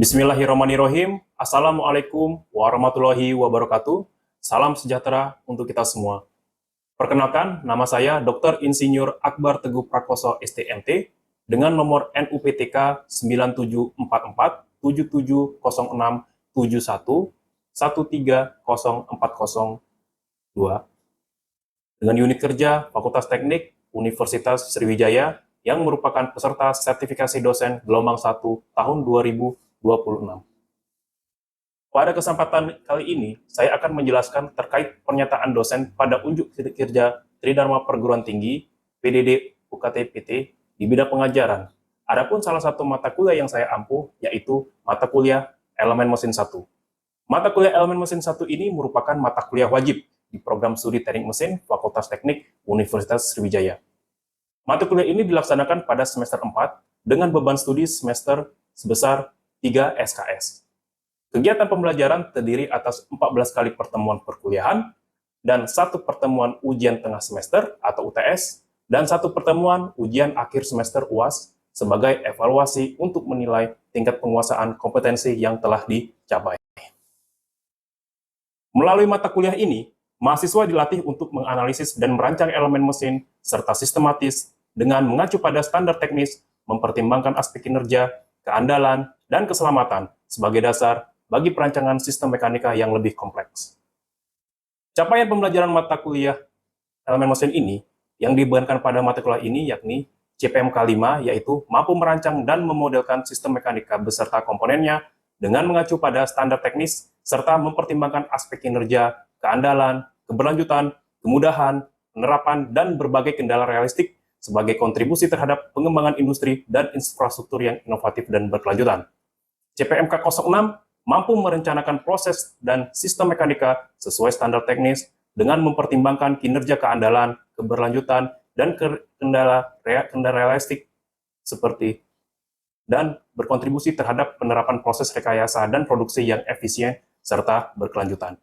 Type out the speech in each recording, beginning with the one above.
Bismillahirrahmanirrahim. Assalamualaikum warahmatullahi wabarakatuh. Salam sejahtera untuk kita semua. Perkenalkan, nama saya Dr. Insinyur Akbar Teguh Prakoso STMT dengan nomor NUPTK 9744770671 1304002 dengan unit kerja Fakultas Teknik Universitas Sriwijaya yang merupakan peserta sertifikasi dosen gelombang 1 tahun 2026. Pada kesempatan kali ini, saya akan menjelaskan terkait pernyataan dosen pada unjuk kerja Tridharma Perguruan Tinggi PDD UKT PT di bidang pengajaran. Adapun salah satu mata kuliah yang saya ampuh yaitu mata kuliah Elemen Mesin 1. Mata kuliah Elemen Mesin 1 ini merupakan mata kuliah wajib di program studi Teknik Mesin Fakultas Teknik Universitas Sriwijaya. Mata kuliah ini dilaksanakan pada semester 4 dengan beban studi semester sebesar 3 SKS. Kegiatan pembelajaran terdiri atas 14 kali pertemuan perkuliahan dan 1 pertemuan ujian tengah semester atau UTS dan 1 pertemuan ujian akhir semester UAS sebagai evaluasi untuk menilai tingkat penguasaan kompetensi yang telah dicapai. Melalui mata kuliah ini, mahasiswa dilatih untuk menganalisis dan merancang elemen mesin serta sistematis dengan mengacu pada standar teknis, mempertimbangkan aspek kinerja, keandalan, dan keselamatan sebagai dasar bagi perancangan sistem mekanika yang lebih kompleks. Capaian pembelajaran mata kuliah elemen mesin ini yang dibebankan pada mata kuliah ini yakni CPMK 5, yaitu mampu merancang dan memodelkan sistem mekanika beserta komponennya dengan mengacu pada standar teknis serta mempertimbangkan aspek kinerja, keandalan, keberlanjutan, kemudahan, penerapan, dan berbagai kendala realistik sebagai kontribusi terhadap pengembangan industri dan infrastruktur yang inovatif dan berkelanjutan. CPMK 06 mampu merencanakan proses dan sistem mekanika sesuai standar teknis dengan mempertimbangkan kinerja keandalan, keberlanjutan, dan kendala realistik seperti dan berkontribusi terhadap penerapan proses rekayasa dan produksi yang efisien serta berkelanjutan.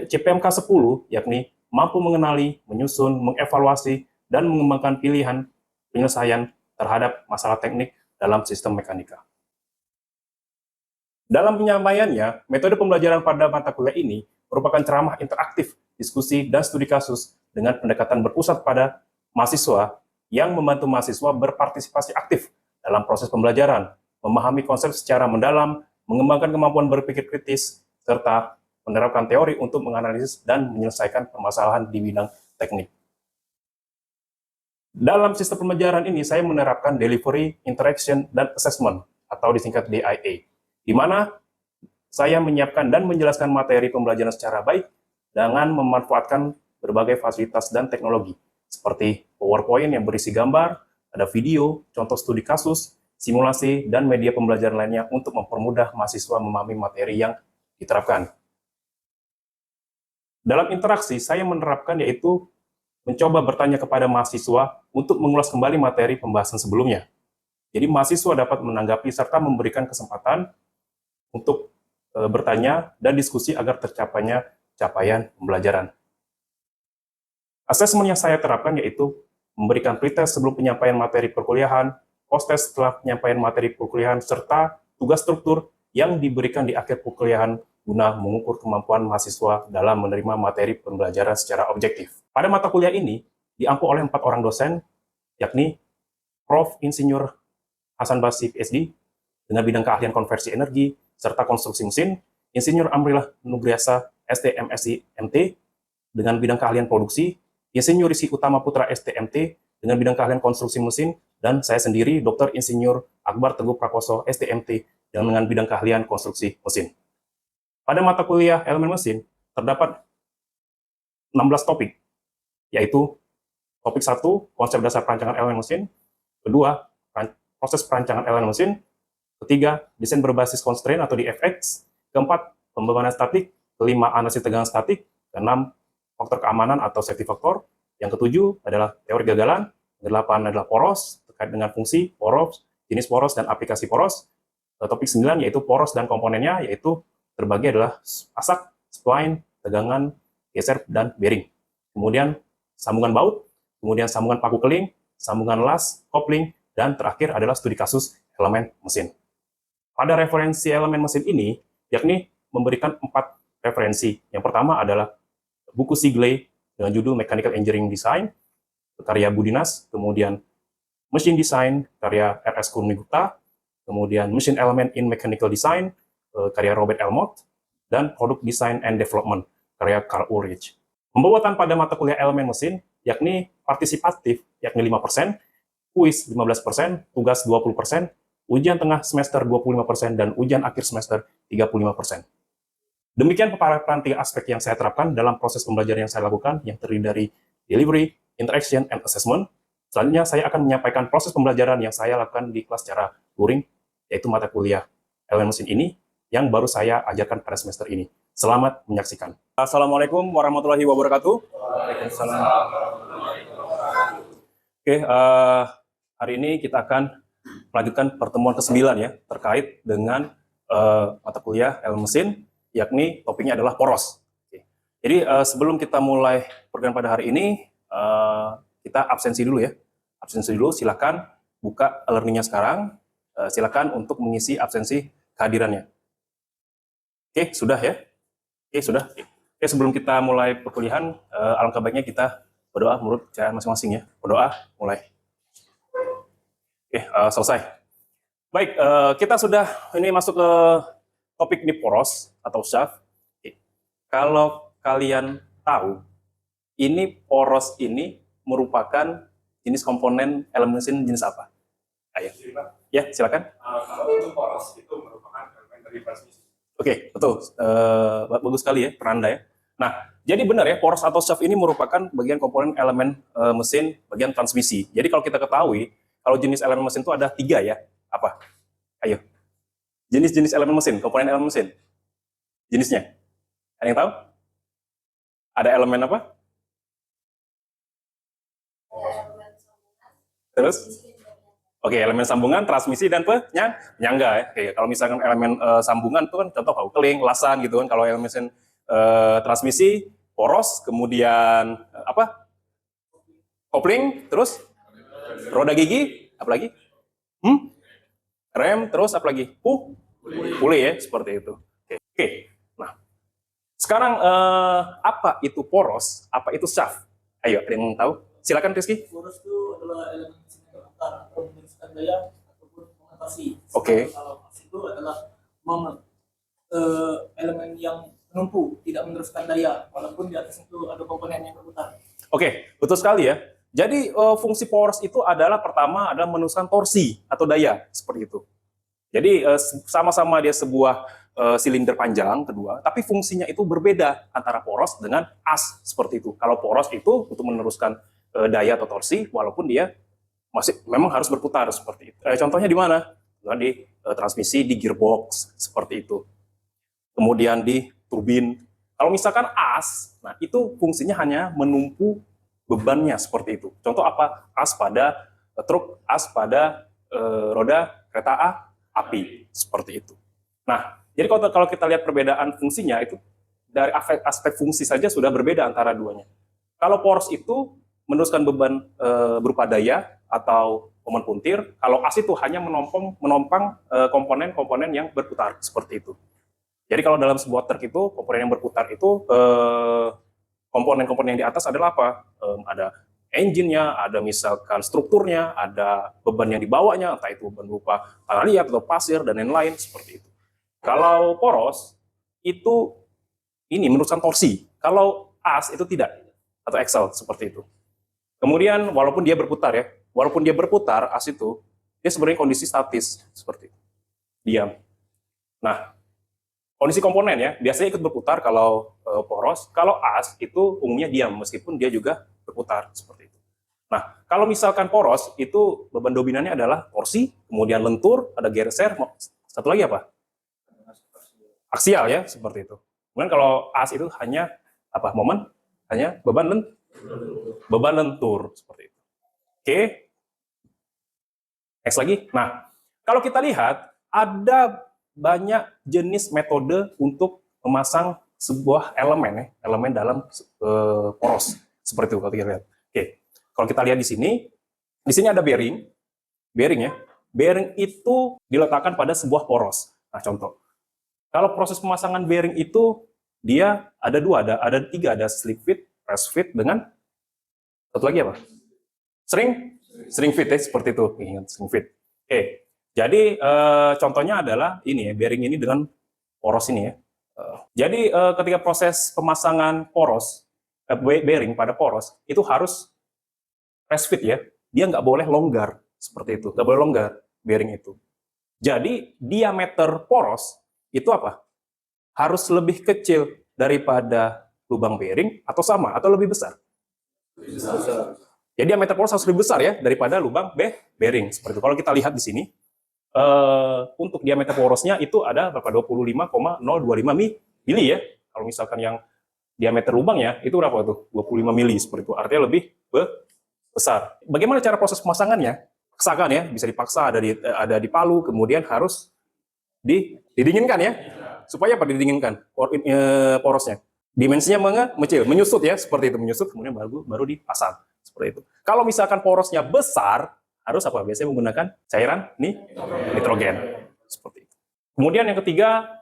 CPMK 10 yakni mampu mengenali, menyusun, mengevaluasi, dan mengembangkan pilihan penyelesaian terhadap masalah teknik dalam sistem mekanika. Dalam penyampaiannya, metode pembelajaran pada mata kuliah ini merupakan ceramah interaktif, diskusi, dan studi kasus dengan pendekatan berpusat pada mahasiswa yang membantu mahasiswa berpartisipasi aktif dalam proses pembelajaran, memahami konsep secara mendalam, mengembangkan kemampuan berpikir kritis, serta menerapkan teori untuk menganalisis dan menyelesaikan permasalahan di bidang teknik. Dalam sistem pembelajaran ini, saya menerapkan delivery, interaction, dan assessment, atau disingkat DIA, di mana saya menyiapkan dan menjelaskan materi pembelajaran secara baik dengan memanfaatkan berbagai fasilitas dan teknologi, seperti PowerPoint yang berisi gambar, ada video, contoh studi kasus, simulasi, dan media pembelajaran lainnya untuk mempermudah mahasiswa memahami materi yang diterapkan. Dalam interaksi, saya menerapkan yaitu mencoba bertanya kepada mahasiswa untuk mengulas kembali materi pembahasan sebelumnya. Jadi mahasiswa dapat menanggapi serta memberikan kesempatan untuk bertanya dan diskusi agar tercapainya capaian pembelajaran. Asesmen yang saya terapkan yaitu memberikan pretest sebelum penyampaian materi perkuliahan, post-test setelah penyampaian materi perkuliahan, serta tugas struktur yang diberikan di akhir perkuliahan guna mengukur kemampuan mahasiswa dalam menerima materi pembelajaran secara objektif. Pada mata kuliah ini, diampu oleh 4 orang dosen, yakni Prof. Insinyur Hasan Basri, PhD, dengan bidang keahlian konversi energi, serta konstruksi mesin, Insinyur Amrillah Nugriasa, STMSI MT, dengan bidang keahlian produksi, Insinyur Risi Utama Putra STMT, dengan bidang keahlian konstruksi mesin, dan saya sendiri, Dr. Insinyur Akbar Teguh Prakoso STMT, dengan bidang keahlian konstruksi mesin. Pada mata kuliah elemen mesin, terdapat 16 topik, yaitu topik 1, konsep dasar perancangan elemen mesin, kedua, proses perancangan elemen mesin, ketiga, desain berbasis constraint atau DFX, keempat, pembebanan statik, kelima, analisis tegangan statik, keenam, faktor keamanan atau safety factor, yang ketujuh adalah teori gagalan, kedelapan adalah poros, terkait dengan fungsi, poros, jenis poros, dan aplikasi poros, topik 9 yaitu poros dan komponennya, yaitu terbagi adalah asak, spline, tegangan, geser, dan bearing. Kemudian sambungan baut, kemudian sambungan paku keling, sambungan las, kopling, dan terakhir adalah studi kasus elemen mesin. pada referensi elemen mesin ini, yakni memberikan 4 referensi. Yang pertama adalah buku Sigley dengan judul Mechanical Engineering Design, karya Budinas, kemudian Machine Design, karya R.S. Kurmigupta, kemudian Machine Element in Mechanical Design, karya Robert Elmott, dan Product Design and Development, karya Carl Ulrich. Pembuatan pada mata kuliah elemen mesin, yakni partisipatif, yakni 5%, kuis 15%, tugas 20%, ujian tengah semester 25%, dan ujian akhir semester 35%. Demikian paparan 3 aspek yang saya terapkan dalam proses pembelajaran yang saya lakukan, yang terdiri dari delivery, interaction, and assessment. Selanjutnya, saya akan menyampaikan proses pembelajaran yang saya lakukan di kelas secara luring, yaitu mata kuliah elemen mesin ini, yang baru saya ajarkan pada semester ini. Selamat menyaksikan. Assalamualaikum warahmatullahi wabarakatuh. Waalaikumsalam. Oke, hari ini kita akan melanjutkan pertemuan ke-9 ya, terkait dengan mata kuliah elemen mesin, yakni topiknya adalah poros. Oke. Jadi sebelum kita mulai program pada hari ini, kita absensi dulu ya. Absensi dulu, silakan buka e-learning-nya sekarang. Silakan untuk mengisi absensi kehadirannya. Oke, sudah ya? Oke, sudah. Oke, sebelum kita mulai perkuliahan, alangkah baiknya kita berdoa menurut kepercayaan masing-masing ya. Berdoa, mulai. Oke, selesai. Baik, kita sudah ini masuk ke topik ini poros atau shaft. Kalau kalian tahu, ini poros ini merupakan jenis komponen elemen mesin jenis apa? Ayo. Ya, silakan. Kalau itu poros itu merupakan elemen dari transmisi. Oke, betul. Bagus sekali ya, penanda ya. Nah, jadi benar ya, poros atau shaft ini merupakan bagian komponen elemen mesin bagian transmisi. Jadi kalau kita ketahui, kalau jenis elemen mesin itu ada 3 ya. Apa? Ayo. Jenis-jenis elemen mesin, komponen elemen mesin. Jenisnya. Ada yang tahu? Ada elemen apa? Terus? Oke, elemen sambungan, transmisi, dan penyangga ya. Oke, kalau misalkan elemen sambungan itu kan contoh keling, lasan gitu kan. Kalau elemen mesin transmisi, poros, kemudian apa? Kopling, terus roda gigi, apa lagi? Rem, terus apa lagi? Puli ya, seperti itu. Oke. Nah, sekarang apa itu poros? Apa itu shaft? Ayo, ada yang tahu? Silakan Rizky. Poros itu adalah elemen mesin yang terbuka atau meneruskan daya ataupun mengatasi. Oke. Kalau shaft itu adalah elemen yang menumpu, tidak meneruskan daya, walaupun di atas itu ada komponen yang berputar. Oke, betul sekali ya. Jadi fungsi poros itu adalah pertama adalah meneruskan torsi atau daya seperti itu. Jadi sama-sama dia sebuah silinder panjang kedua, tapi fungsinya itu berbeda antara poros dengan as seperti itu. Kalau poros itu untuk meneruskan daya atau torsi, walaupun dia masih memang harus berputar seperti itu. Contohnya di mana? Di transmisi, di gearbox seperti itu. Kemudian di turbin. Kalau misalkan as, nah itu fungsinya hanya menumpu bebannya seperti itu. Contoh apa? As pada truk, as pada roda kereta api seperti itu. Nah, jadi kalau kita lihat perbedaan fungsinya itu dari aspek fungsi saja sudah berbeda antara duanya. Kalau poros itu meneruskan beban berupa daya atau momen puntir, kalau as itu hanya menompang komponen-komponen yang berputar seperti itu. Jadi kalau dalam sebuah truk itu komponen yang berputar itu komponen-komponen yang di atas adalah apa? Ada engine-nya, ada misalkan strukturnya, ada beban yang dibawanya, entah itu beban berupa tanah liat atau pasir dan lain-lain seperti itu. Kalau poros itu ini meneruskan torsi. Kalau as itu tidak, atau axle seperti itu. Kemudian walaupun dia berputar ya, walaupun dia berputar as itu, dia sebenarnya kondisi statis seperti itu. Diam. Nah, kondisi komponen ya, biasanya ikut berputar kalau poros, kalau as itu umumnya diam meskipun dia juga berputar seperti itu. Nah, kalau misalkan poros itu beban dominannya adalah torsi, kemudian lentur, ada geser, satu lagi apa? Aksial ya, seperti itu. Kemudian kalau as itu hanya apa? Momen, hanya beban lentur seperti itu. Oke. Next lagi. Nah, kalau kita lihat ada banyak jenis metode untuk memasang sebuah elemen ya, elemen dalam poros seperti itu kalau kita lihat. Oke, kalau kita lihat di sini ada bearing ya. bearing itu diletakkan pada sebuah poros. Nah, contoh. Kalau proses pemasangan bearing itu dia ada dua, ada tiga, ada slip fit, press fit, dengan satu lagi apa? String fit ya, seperti itu. Ingat, string fit. Oke, jadi contohnya adalah ini ya, bearing ini dengan poros ini ya. Jadi ketika proses pemasangan bearing pada poros itu harus press fit ya, dia nggak boleh longgar seperti itu, nggak boleh longgar bearing itu. Jadi diameter poros itu apa? Harus lebih kecil daripada lubang bearing atau sama atau lebih besar. Jadi diameter poros harus lebih besar ya daripada lubang bearing seperti itu. Kalau kita lihat di sini untuk diameter porosnya itu ada berapa? 25,025 mili ya. Kalau misalkan yang diameter lubangnya itu berapa tuh? 25 mili seperti itu. Artinya lebih besar. Bagaimana cara proses pemasangannya? Paksakan ya, bisa dipaksa, ada di palu, kemudian harus didinginkan ya. Supaya apa didinginkan porosnya? Dimensinya mengecil, menyusut ya, seperti itu, menyusut, kemudian baru dipasang seperti itu. Kalau misalkan porosnya besar, harus apa? Biasanya menggunakan cairan nitrogen seperti itu. Kemudian yang ketiga,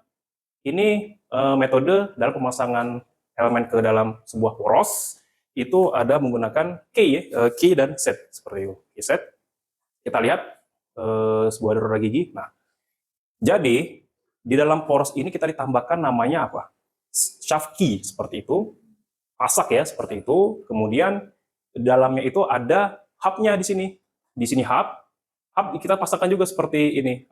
ini metode dalam pemasangan elemen ke dalam sebuah poros itu ada menggunakan key dan set seperti itu. Key set. Kita lihat sebuah roda gigi. Nah, jadi di dalam poros ini kita ditambahkan namanya apa? Shaft key seperti itu. Pasak ya seperti itu. Kemudian di dalamnya itu ada hubnya di sini. Di sini hub kita pasangkan juga seperti ini,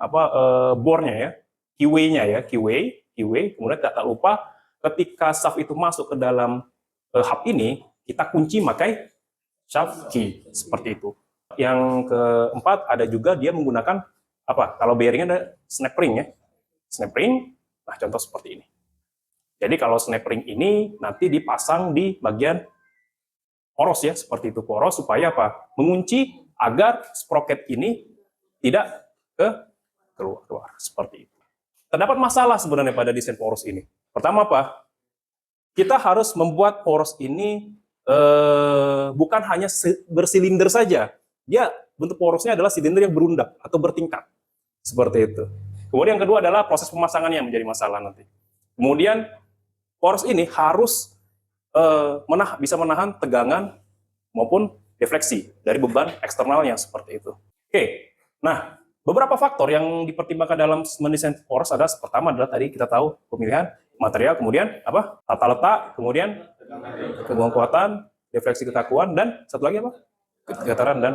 bornya ya, keyway-nya ya, keyway. Kemudian tak lupa ketika shaft itu masuk ke dalam hub ini, kita kunci pakai shaft key seperti itu. Yang keempat ada juga dia menggunakan apa? Kalau bearingnya ada snap ring ya, snap ring. Nah contoh seperti ini. Jadi kalau snap ring ini nanti dipasang di bagian poros ya, seperti itu, poros supaya apa? Mengunci agar sprocket ini tidak keluar seperti itu. Terdapat masalah sebenarnya pada desain poros ini. Pertama apa? Kita harus membuat poros ini bukan hanya bersilinder saja. Dia bentuk porosnya adalah silinder yang berundak atau bertingkat. Seperti itu. Kemudian yang kedua adalah proses pemasangannya yang menjadi masalah nanti. Kemudian poros ini harus bisa menahan tegangan maupun defleksi dari beban eksternal yang seperti itu. Oke. Nah, beberapa faktor yang dipertimbangkan dalam mendesain poros adalah pertama adalah tadi kita tahu pemilihan material, kemudian apa? Tata letak, kemudian kekuatan, defleksi kekakuan, dan satu lagi apa? Kegetaran dan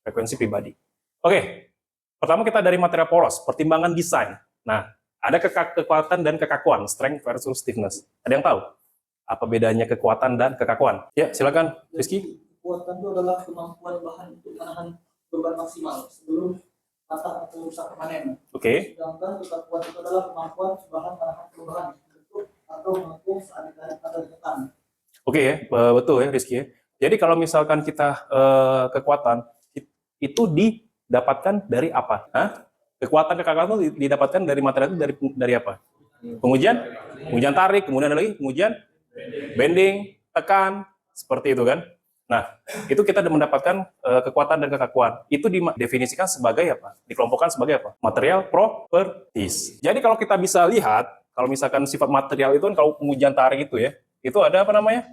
frekuensi pribadi. Oke. Pertama kita dari material poros, pertimbangan desain. Nah, ada kekuatan dan kekakuan, strength versus stiffness. Ada yang tahu apa bedanya kekuatan dan kekakuan? Ya, silakan Rizky. Kekuatan itu adalah kemampuan bahan untuk menahan beban maksimal sebelum patah atau rusak permanen. Oke. Sedangkan kekakuan itu adalah kemampuan bahan menahan perubahan bentuk atau mengepung saat ditarik atau ditekan. Oke ya, betul ya Rizky ya. Jadi kalau misalkan kita kekuatan itu didapatkan dari apa? Hah? Kekuatan kekakuan itu didapatkan dari material itu dari apa? Pengujian tarik, kemudian ada lagi pengujian bending, tekan, seperti itu kan. Nah, itu kita mendapatkan kekuatan dan kekakuan. Itu didefinisikan sebagai apa? Dikelompokkan sebagai apa? Material properties. Jadi kalau kita bisa lihat, kalau misalkan sifat material itu kan kalau pengujian tarik itu ya, itu ada apa namanya?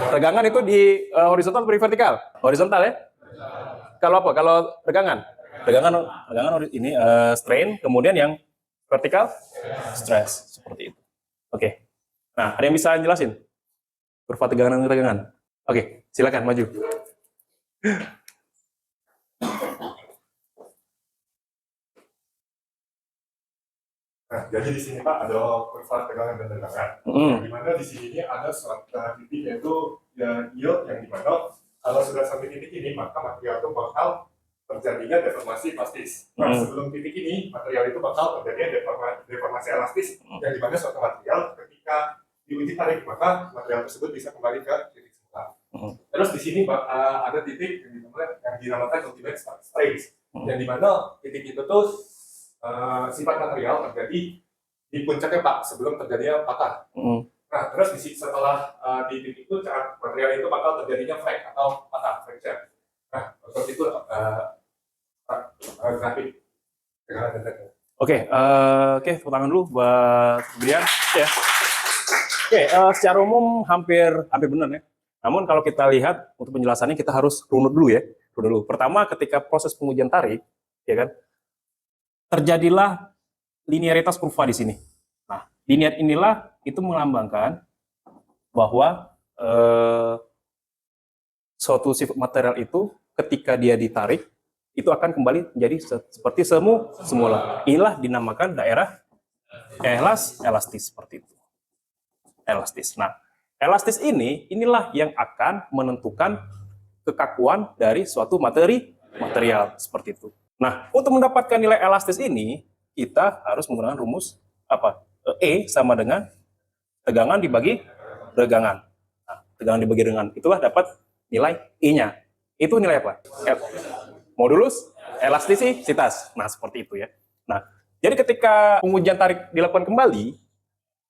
Tegangan itu di horizontal atau vertikal? Horizontal ya? Kalau apa? Kalau tegangan ini strain, kemudian yang vertikal stress seperti itu. Oke. Nah, ada yang bisa jelasin? Kurva tegangan dan tegangan. Oke, silakan maju. Nah, jadi di sini Pak ada kurva tegangan dan tegangan. Di mana di sini ini ada suatu titik yaitu yield yang dimana kalau sudah sampai titik ini maka material itu bakal terjadinya deformasi plastis. Nah, sebelum titik ini material itu bakal terjadi deformasi elastis yang dimana suatu material ketika diuji tarik maka material tersebut bisa kembali ke titik semula. Terus di sini ada titik yang dinamakan ultimate strains, yang dimana titik itu tuh sifat material terjadi di puncaknya Pak sebelum terjadinya patah. Nah, terus setelah di titik itu material itu bakal terjadinya frag atau patah fracture. Nah, untuk itu grafik tegangan dan tegangan. Oke, tepuk tangan dulu buat Brian. Ya. Secara umum hampir benar ya. Namun kalau kita lihat untuk penjelasannya kita harus runut dulu ya. Runut dulu. Pertama, ketika proses pengujian tarik, ya kan, terjadilah linearitas kurva di sini. Nah, linear inilah itu melambangkan bahwa suatu sifat material itu ketika dia ditarik itu akan kembali menjadi seperti semula. Inilah dinamakan daerah elastis seperti itu. Elastis. Nah, elastis inilah yang akan menentukan kekakuan dari suatu material seperti itu. Nah, untuk mendapatkan nilai elastis ini, kita harus menggunakan rumus apa? E sama dengan tegangan dibagi regangan. Nah, tegangan dibagi regangan itulah dapat nilai E-nya. Itu nilai apa? Modulus elastisitas. Nah, seperti itu ya. Nah, jadi ketika pengujian tarik dilakukan kembali,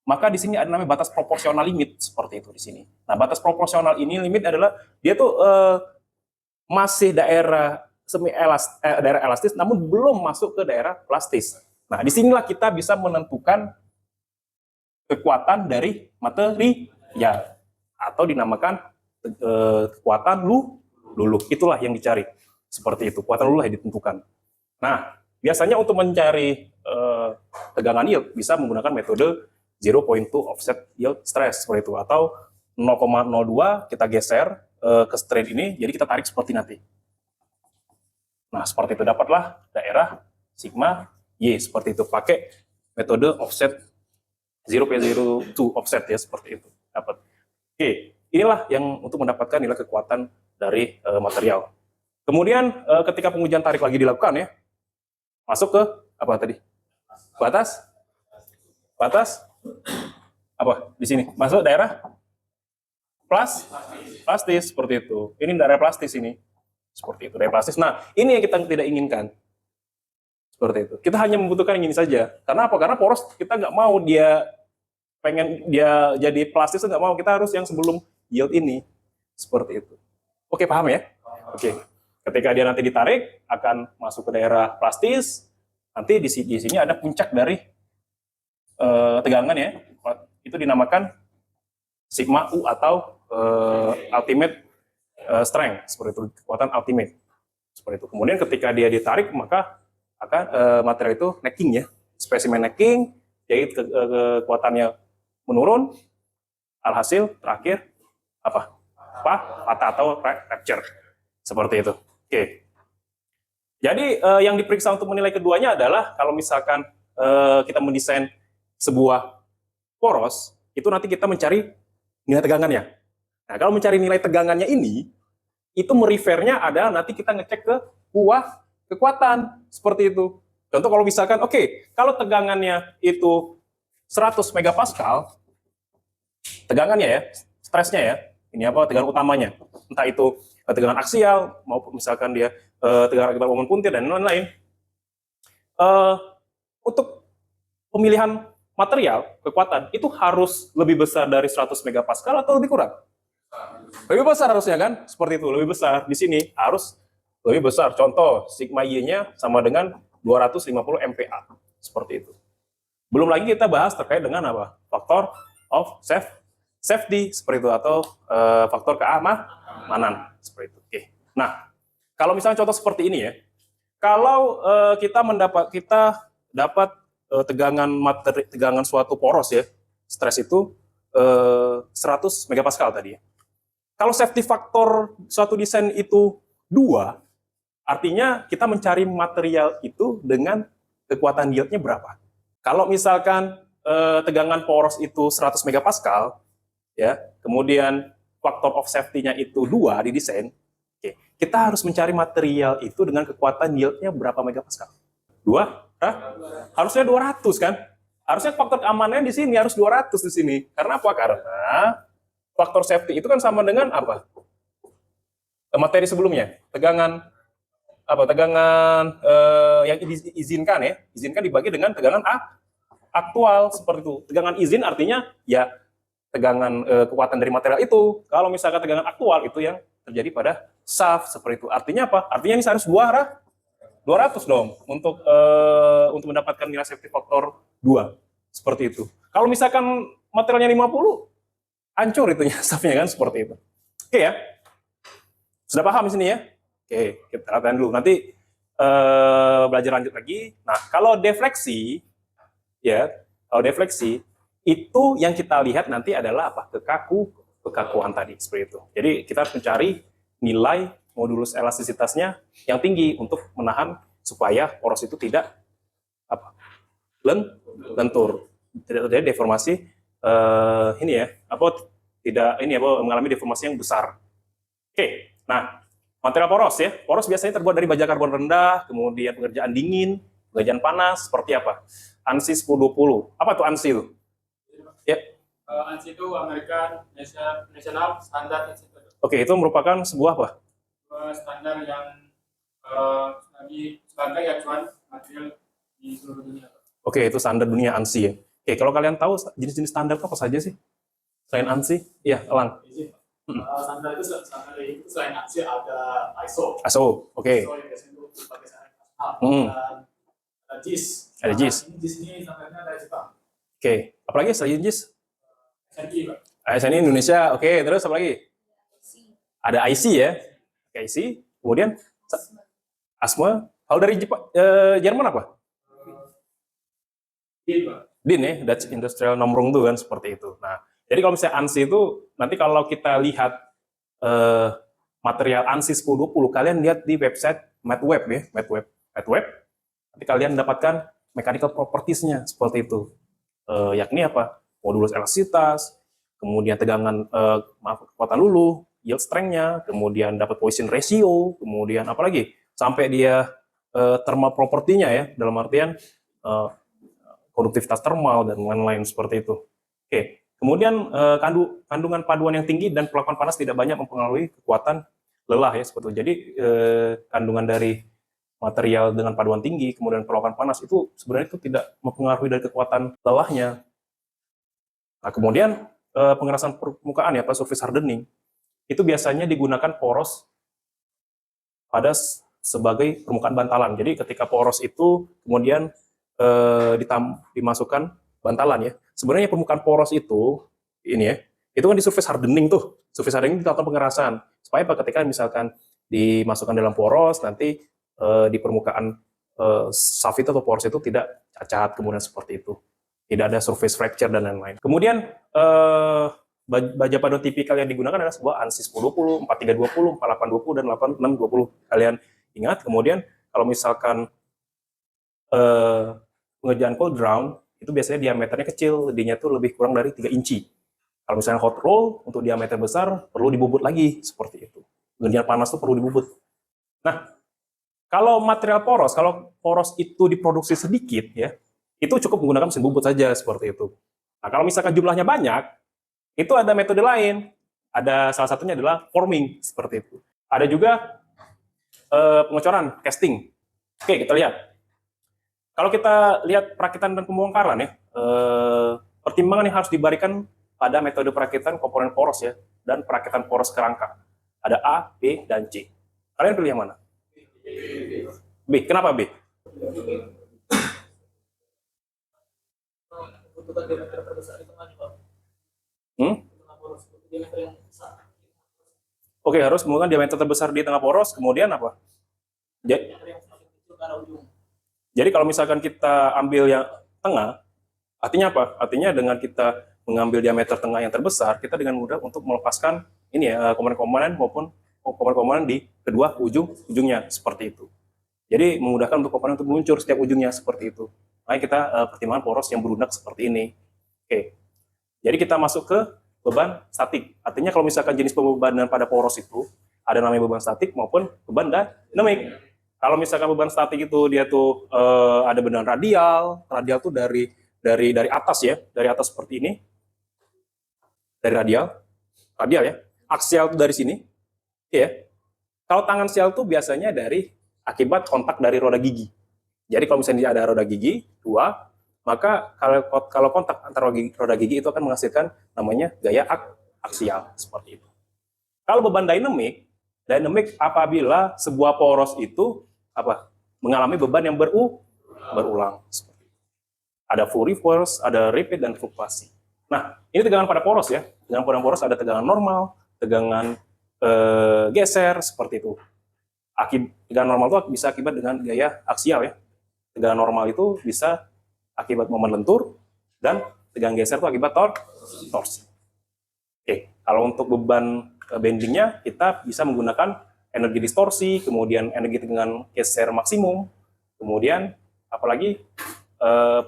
maka di sini ada namanya batas proporsional limit seperti itu di sini. Nah, batas proporsional ini limit adalah dia tuh masih daerah daerah elastis, namun belum masuk ke daerah plastis. Nah, disinilah kita bisa menentukan kekuatan dari material atau dinamakan kekuatan luluh. Itulah yang dicari. Seperti itu, kekuatan luluh yang ditentukan. Nah, biasanya untuk mencari tegangan yield bisa menggunakan metode 0.2 offset yield stress seperti itu, atau 0,02 kita geser ke strain ini, jadi kita tarik seperti nanti. Nah, seperti itu dapatlah daerah sigma Y seperti itu pakai metode offset 0.02 offset ya, seperti itu dapat. Oke, inilah yang untuk mendapatkan nilai kekuatan dari material. Kemudian ketika pengujian tarik lagi dilakukan ya, masuk ke apa tadi? Batas apa di sini? Masuk daerah plastis seperti itu. Ini daerah plastis ini. Seperti itu, daerah plastis. Nah, ini yang kita tidak inginkan. Seperti itu. Kita hanya membutuhkan yang ini saja. Karena apa? Karena poros kita nggak mau dia pengen dia jadi plastis, nggak mau. Kita harus yang sebelum yield ini. Seperti itu. Oke, paham ya? Oke. Ketika dia nanti ditarik, akan masuk ke daerah plastis. Nanti di sini ada puncak dari tegangan ya. Itu dinamakan sigma U atau ultimate strength. Seperti itu, kekuatan ultimate. Seperti itu. Kemudian ketika dia ditarik, maka akan material itu necking ya. Spesimen necking, jadi kekuatannya menurun. Alhasil terakhir apa? Patah atau rupture. Seperti itu. Oke. Jadi yang diperiksa untuk menilai keduanya adalah kalau misalkan kita mendesain sebuah poros, itu nanti kita mencari nilai tegangannya. Nah, kalau mencari nilai tegangannya ini, itu merefernya adalah nanti kita ngecek ke kekuatan seperti itu. Contoh kalau misalkan, kalau tegangannya itu 100 megapascal, tegangannya ya, stresnya ya, ini apa tegangan utamanya, entah itu tegangan aksial maupun misalkan dia tegangan akibat momen puntir dan lain-lain. Untuk pemilihan material kekuatan itu harus lebih besar dari 100 megapascal atau lebih kurang? Lebih besar harusnya kan? Seperti itu, lebih besar. Di sini harus lebih besar. Contoh, sigma Y-nya sama dengan 250 MPa. Seperti itu. Belum lagi kita bahas terkait dengan apa? Faktor of safety seperti itu, atau faktor keamanan seperti itu. Oke. Nah, kalau misalnya contoh seperti ini ya, kalau kita dapat tegangan suatu poros ya, stres itu 100 megapascal tadi ya. Kalau safety factor suatu desain itu 2, artinya kita mencari material itu dengan kekuatan yieldnya berapa. Kalau misalkan tegangan poros itu 100 megapascal, ya, kemudian faktor of safety-nya itu 2 di desain, kita harus mencari material itu dengan kekuatan yieldnya berapa megapascal? 2? Harusnya 200 kan? Harusnya faktor keamanannya di sini harus 200 di sini. Karena apa? Karena faktor safety itu kan sama dengan apa? Materi sebelumnya, tegangan yang diizinkan ya, izinkan dibagi dengan tegangan aktual seperti itu. Tegangan izin artinya ya tegangan kekuatan dari material itu. Kalau misalkan tegangan aktual itu yang terjadi pada shaft seperti itu. Artinya apa? Artinya ini harus 200 dong untuk mendapatkan nilai safety factor 2. Seperti itu. Kalau misalkan materialnya 50, hancur itunya staffnya kan seperti itu. Oke ya. Sudah paham di sini ya? Oke, kita latihan dulu. Nanti belajar lanjut lagi. Nah, kalau defleksi ya, kalau defleksi itu yang kita lihat nanti adalah apa? Kekakuan tadi seperti itu. Jadi kita harus mencari nilai modulus elastisitasnya yang tinggi untuk menahan supaya poros itu tidak apa? Lentur. Tidak terjadi deformasi ini ya, tidak mengalami deformasi yang besar. Oke. Nah, material poros ya. Poros biasanya terbuat dari baja karbon rendah, kemudian pengerjaan dingin, pengerjaan panas, seperti apa? ANSI 1020. Apa tuh ANSI itu? Ya. ANSI itu American National Standard Institute. Oke, itu merupakan sebuah apa? Standar yang sebagai acuan material di seluruh dunia. Oke, itu standar dunia ANSI ya. Oke, kalau kalian tahu jenis-jenis standar apa saja sih? Selain ANSI? Iya, Elang. Standar itu selain ANSI ada ISO. ISO, oke. ISO yang biasanya itu dipakai standar Hmm. dan ada JIS. Ada JIS. JIS ini standarnya dari Jepang. Oke, apalagi selain JIS? SNI, Pak. ASN Indonesia, oke. Terus apa lagi? Ada IC ya, IC. Kemudian ASME. Kalau dari Jerman apa? DIN, Pak. DIN ya, Dutch Industrial Norm tuh kan seperti itu. Nah, jadi kalau misalnya ANSI itu nanti kalau kita lihat material ANSI 1020, kalian lihat di website MATWEB ya, MATWEB. Nanti kalian dapatkan mechanical properties-nya seperti itu. Yakni apa? Modulus elastisitas, kemudian tegangan kekuatan luluh, yield strength-nya, kemudian dapat position ratio, kemudian apa lagi? Sampai dia thermal property-nya ya, dalam artian konduktivitas termal dan lain-lain seperti itu. Oke. Kemudian kandungan paduan yang tinggi dan perlakuan panas tidak banyak mempengaruhi kekuatan lelah ya seperti itu. Jadi kandungan dari material dengan paduan tinggi kemudian perlakuan panas itu sebenarnya itu tidak mempengaruhi dari kekuatan lelahnya. Nah, kemudian pengerasan permukaan ya, surface hardening itu biasanya digunakan poros pada sebagai permukaan bantalan. Jadi ketika poros itu kemudian dimasukkan bantalan ya. Sebenarnya permukaan poros itu ini ya, itu kan di surface hardening tuh. Surface hardening dilakukan pengerasan supaya ketika misalkan dimasukkan dalam poros nanti di permukaan shaft itu atau poros itu tidak cacat kemudian seperti itu. Tidak ada surface fracture dan lain-lain. Kemudian baja paduan tipikal yang digunakan adalah sebuah ANSI 1020, 4320, 4820 dan 8620. Kalian ingat. Kemudian kalau misalkan pengerjaan cold round itu biasanya diameternya kecil, D-nya tuh lebih kurang dari 3 inci. Kalau misalnya hot roll untuk diameter besar perlu dibubut lagi seperti itu. Pengerjaan panas tuh perlu dibubut. Nah, kalau material poros, kalau poros itu diproduksi sedikit ya, itu cukup menggunakan mesin bubut saja seperti itu. Nah, kalau misalkan jumlahnya banyak, itu ada metode lain. Ada salah satunya adalah forming seperti itu. Ada juga pengecoran, casting. Oke, kita lihat. Kalau kita lihat perakitan dan pembongkaran ya, pertimbangan yang harus diberikan pada metode perakitan komponen poros ya, dan perakitan poros kerangka. Ada A, B, dan C. Kalian pilih yang mana? B. Kenapa B? Untuk diameter terbesar itu kan, Pak. Diameter yang besar. Oke, harus menggunakan diameter terbesar di tengah poros, kemudian apa? Diameter yang semakin kecil ke arah ujung. Jadi kalau misalkan kita ambil yang tengah, artinya apa? Artinya dengan kita mengambil diameter tengah yang terbesar, kita dengan mudah untuk melepaskan ini ya komponen-komponen maupun komponen-komponen di kedua ujungnya seperti itu. Jadi memudahkan untuk komponen untuk meluncur setiap ujungnya seperti itu. Makanya kita pertimbangan poros yang berundak seperti ini. Oke. Jadi kita masuk ke beban statik. Artinya kalau misalkan jenis pembebanan pada poros itu ada namanya beban statik maupun beban dinamik. Kalau misalkan beban statik itu dia tuh ada beban radial tuh dari atas ya, dari atas seperti ini, dari radial ya. Aksial tuh dari sini, ya. Kalau tangan sial tuh biasanya dari akibat kontak dari roda gigi. Jadi kalau misalnya ada roda gigi dua, maka kalau kontak antara roda gigi itu akan menghasilkan namanya gaya aksial seperti itu. Kalau beban dinamik apabila sebuah poros itu mengalami beban yang berulang. Ada full reverse, ada repeat, dan fluktuasi. Nah, ini tegangan pada poros ya. Tegangan pada poros ada tegangan normal, tegangan geser, seperti itu. Tegangan normal itu bisa akibat dengan gaya aksial ya. Tegangan normal itu bisa akibat momen lentur, dan tegangan geser itu akibat torsi. Oke, kalau untuk beban bendingnya, kita bisa menggunakan energi distorsi, kemudian energi tegangan geser maksimum, kemudian apalagi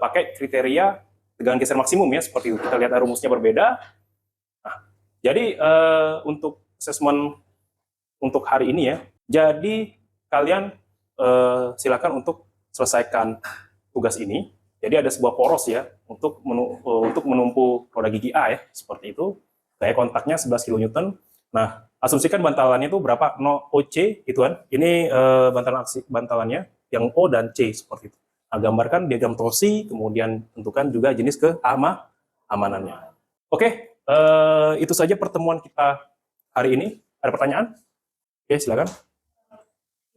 pakai kriteria tegangan geser maksimum ya, seperti itu. Kita lihat rumusnya berbeda. Nah, jadi untuk assessment untuk hari ini ya, jadi kalian silakan untuk selesaikan tugas ini. Jadi ada sebuah poros ya untuk menumpu roda gigi A ya, seperti itu. Gaya kontaknya 11 kN. Nah, asumsikan bantalannya itu berapa? 0 OC gitu kan. Ini bantalannya yang O dan C seperti itu. Nah, gambarkan diagram torsi, kemudian tentukan juga jenis keamanannya. Oke, itu saja pertemuan kita hari ini. Ada pertanyaan? Oke, silakan.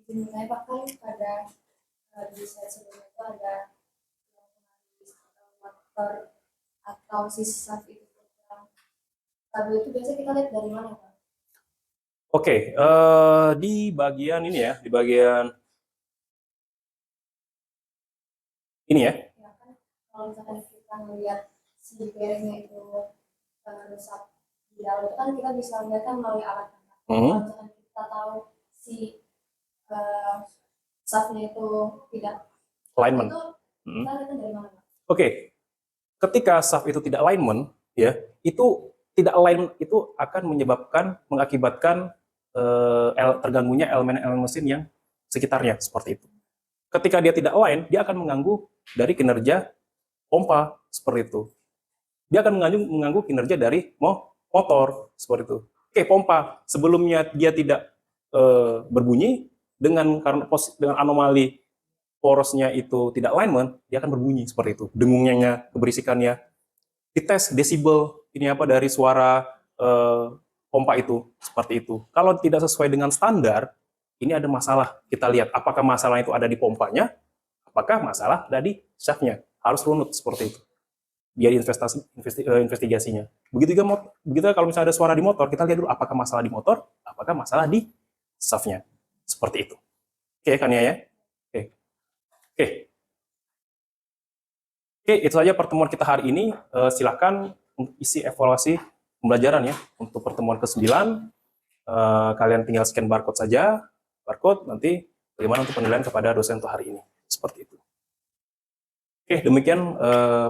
Izin saya Pak, kan pada di slide sebelumnya itu ada motor atau sisa itu kurang stabil, itu biasanya kita lihat dari mana Pak? Oke, di bagian ini ya, di bagian ini ya. Ya kan, kalau misalkan kita melihat si bearingnya itu rusak di dalam, itu kan kita bisa lihat kan melalui alat kan. Kalau misalkan kita tahu si shaftnya itu tidak Alignment. itu kita lihat dari mana Pak? Oke, ketika shaft itu tidak alignment, ya, itu tidak align itu akan mengakibatkan terganggunya elemen-elemen mesin yang sekitarnya seperti itu. Ketika dia tidak align, dia akan mengganggu dari kinerja pompa seperti itu. Dia akan mengganggu kinerja dari motor seperti itu. Oke, pompa sebelumnya dia tidak berbunyi, dengan anomali porosnya itu tidak alignment, dia akan berbunyi seperti itu. Dengungnya, keberisikannya. Dites desibel ini apa dari suara pompa itu seperti itu. Kalau tidak sesuai dengan standar, ini ada masalah. Kita lihat apakah masalah itu ada di pompanya, apakah masalah ada di shaftnya. Harus runut seperti itu. Biar investigasinya. Begitu juga kalau misalnya ada suara di motor, kita lihat dulu apakah masalah di motor, apakah masalah di shaftnya. Seperti itu. Oke, kan ya? Oke, itu saja pertemuan kita hari ini. Silakan isi evaluasi pembelajaran ya untuk pertemuan ke-9. Kalian tinggal scan barcode saja. Barcode nanti bagaimana untuk penilaian kepada dosen untuk hari ini. Seperti itu. Oke, demikian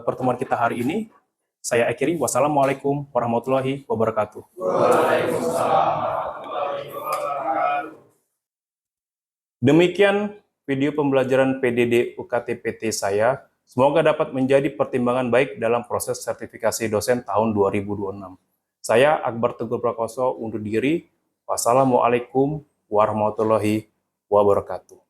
pertemuan kita hari ini. Saya akhiri. Wassalamualaikum warahmatullahi wabarakatuh. Demikian video pembelajaran PDD UKT-PT saya. Semoga dapat menjadi pertimbangan baik dalam proses sertifikasi dosen tahun 2026. Saya Akbar Teguh Prakoso undur diri. Wassalamualaikum warahmatullahi wabarakatuh.